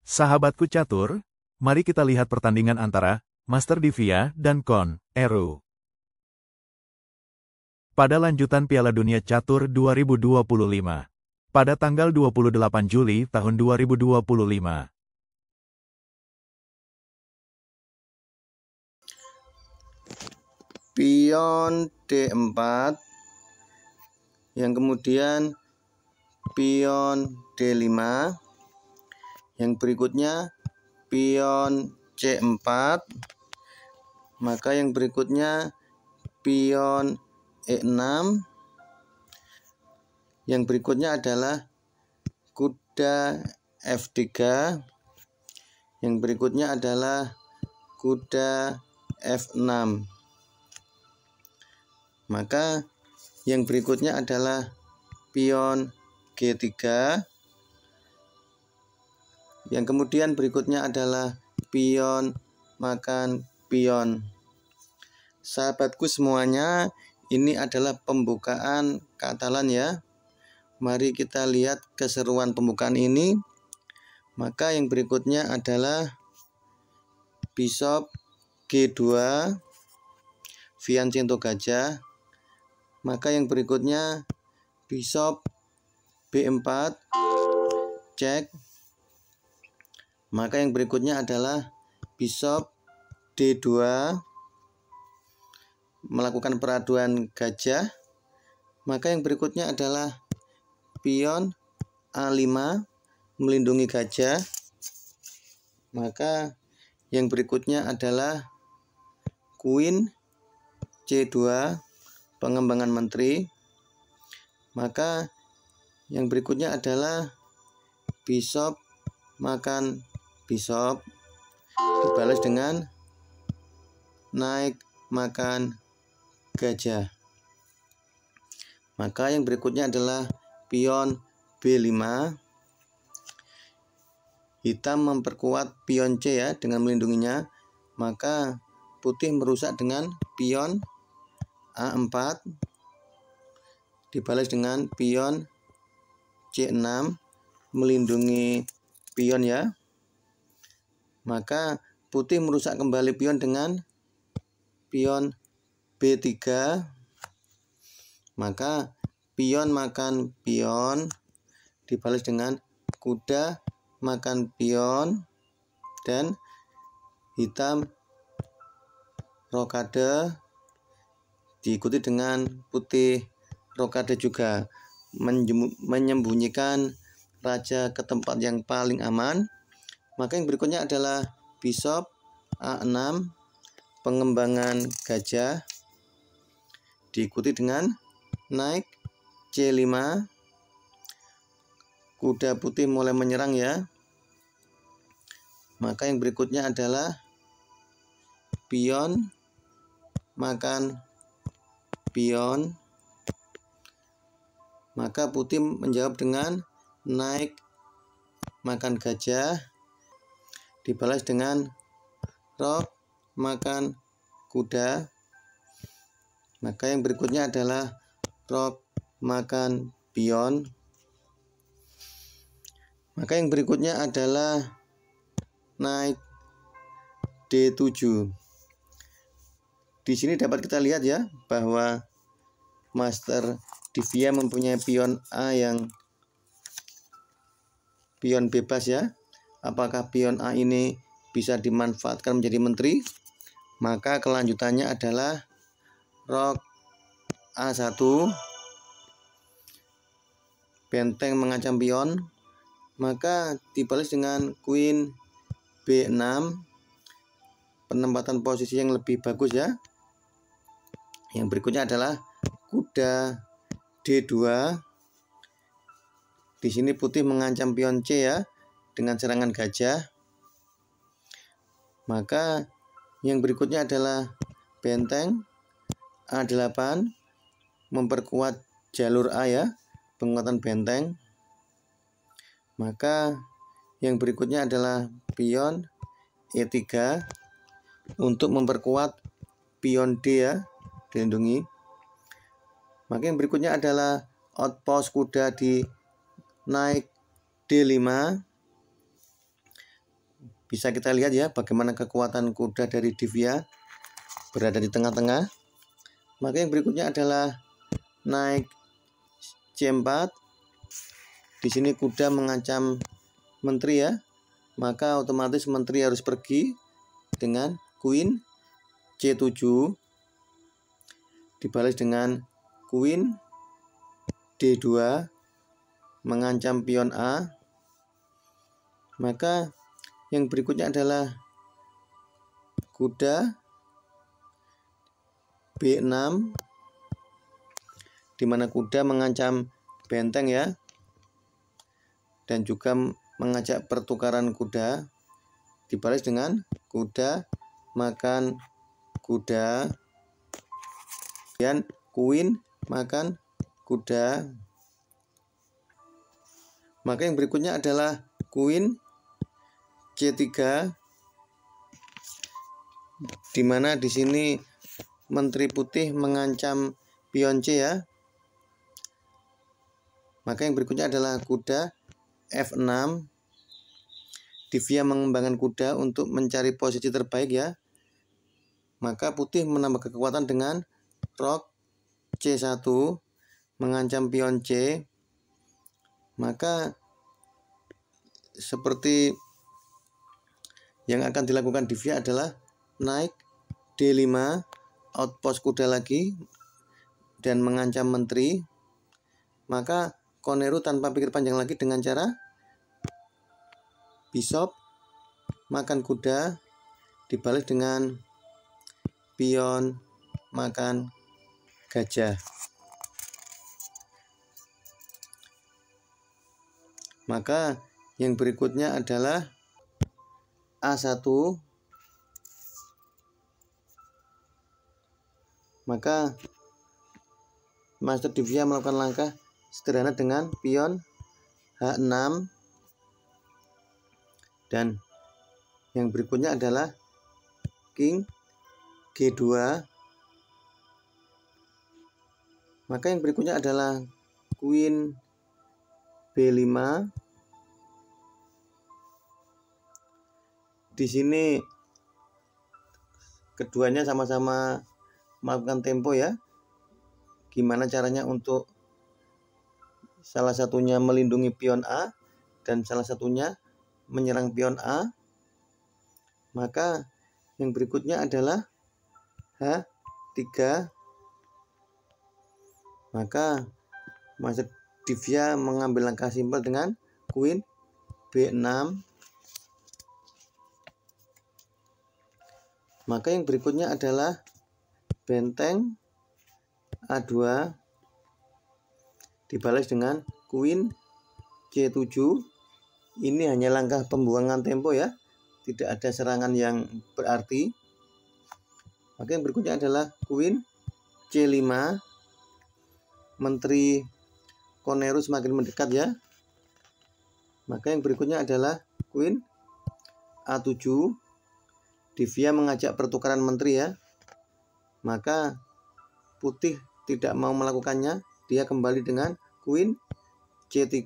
Sahabatku catur, mari kita lihat pertandingan antara Master Divya dan Kon Eru. Pada lanjutan Piala Dunia Catur 2025. Pada tanggal 28 Juli tahun 2025. Pion D4, yang kemudian pion D5, yang berikutnya pion C4, maka yang berikutnya pion E6, yang berikutnya adalah kuda F3, yang berikutnya adalah kuda F6. Maka yang berikutnya adalah pion G3, yang kemudian berikutnya adalah pion makan pion. Sahabatku semuanya, ini adalah pembukaan Katalan ya. Mari kita lihat keseruan pembukaan ini. Maka yang berikutnya adalah Bishop G2, Fianchetto gajah. Maka yang berikutnya Bishop B4, cek. Maka yang berikutnya adalah Bishop D2, melakukan peraduan gajah. Maka yang berikutnya adalah pion A5, melindungi gajah. Maka yang berikutnya adalah Queen C2, pengembangan menteri. Maka yang berikutnya adalah Bishop makan Bishop, dibalas dengan naik makan gajah. Maka yang berikutnya adalah pion B5. Hitam memperkuat pion C ya dengan melindunginya. Maka putih merusak dengan pion A4, dibalas dengan pion C6, melindungi pion ya. Maka putih merusak kembali pion dengan pion B3. Maka pion makan pion, dibalas dengan kuda makan pion, dan hitam rokade, diikuti dengan putih rokade juga, menyembunyikan raja ke tempat yang paling aman. Maka yang berikutnya adalah Bishop A6, pengembangan gajah, diikuti dengan naik C5. Kuda putih mulai menyerang ya. Maka yang berikutnya adalah pion makan pion. Maka putih menjawab dengan naik makan gajah, dibalas dengan rok makan kuda. Maka yang berikutnya adalah rok makan pion. Maka yang berikutnya adalah naik D7. Di sini dapat kita lihat ya bahwa Master Divya mempunyai pion A yang pion bebas ya. Apakah pion A ini bisa dimanfaatkan menjadi menteri? Maka kelanjutannya adalah rok A1, benteng mengancam pion. Maka dibalas dengan Queen B6, penempatan posisi yang lebih bagus ya. Yang berikutnya adalah kuda D2. Di sini putih mengancam pion C ya dengan serangan gajah. Maka yang berikutnya adalah benteng A8, memperkuat jalur A ya, penguatan benteng. Maka yang berikutnya adalah pion E3 untuk memperkuat pion D ya, dilindungi. Maka yang berikutnya adalah outpost kuda di naik D5. Bisa kita lihat ya bagaimana kekuatan kuda dari Divya berada di tengah-tengah. Maka yang berikutnya adalah naik C4. Di sini kuda mengancam menteri ya. Maka otomatis menteri harus pergi dengan Queen C7 dibalas dengan Queen D2 mengancam pion A. Maka yang berikutnya adalah kuda B6 di mana kuda mengancam benteng ya. Dan juga mengajak pertukaran kuda dibalas dengan kuda makan kuda. Kemudian Queen makan kuda. Maka yang berikutnya adalah Queen C3 di mana di sini Menteri Putih mengancam pion C ya. Maka yang berikutnya adalah kuda F6. Divya mengembangkan kuda untuk mencari posisi terbaik ya. Maka Putih menambah kekuatan dengan Rok C1 mengancam pion C. Maka seperti yang akan dilakukan Divya adalah naik D5, outpost kuda lagi dan mengancam menteri. Maka Koneru tanpa pikir panjang lagi dengan cara Bishop makan kuda dibalas dengan pion makan gajah. Maka yang berikutnya adalah A1. Maka Master Divya melakukan langkah sederhana dengan pion H6. Dan yang berikutnya adalah King G2. Maka yang berikutnya adalah Queen B5. Di sini keduanya sama-sama melakukan tempo ya. Gimana caranya untuk salah satunya melindungi pion A dan salah satunya menyerang pion A. Maka yang berikutnya adalah H3. Maka Master Divya mengambil langkah simpel dengan Queen B6. Maka yang berikutnya adalah benteng A2 dibalas dengan Queen C7. Ini hanya langkah pembuangan tempo ya, tidak ada serangan yang berarti. Maka yang berikutnya adalah Queen C5. Menteri Koneru semakin mendekat ya. Maka yang berikutnya adalah Queen A7. Divya mengajak pertukaran menteri ya. Maka Putih tidak mau melakukannya. Dia kembali dengan Queen C3.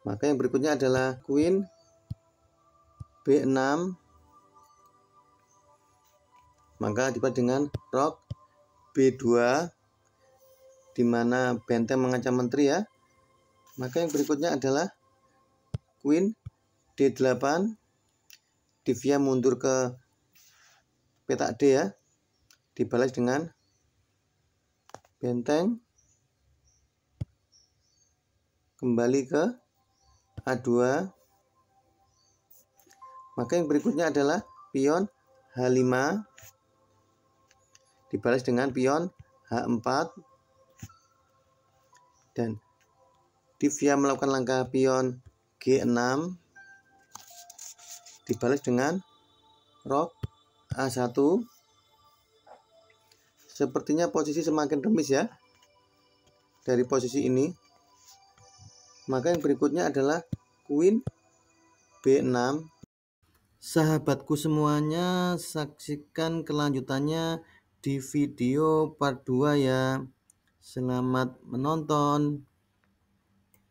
Maka yang berikutnya adalah Queen B6. Maka dibalas dengan Rok B2 di mana benteng mengancam menteri ya. Maka yang berikutnya adalah Queen D8. Divya mundur ke petak D ya. Dibalas dengan benteng kembali ke A2. Maka yang berikutnya adalah pion H5 dibalas dengan pion H4. Dan Divya melakukan langkah pion G6 dibalas dengan Rok A1. Sepertinya posisi semakin remis ya dari posisi ini. Maka yang berikutnya adalah Queen B6. Sahabatku semuanya, saksikan kelanjutannya di video part 2 ya. Selamat menonton.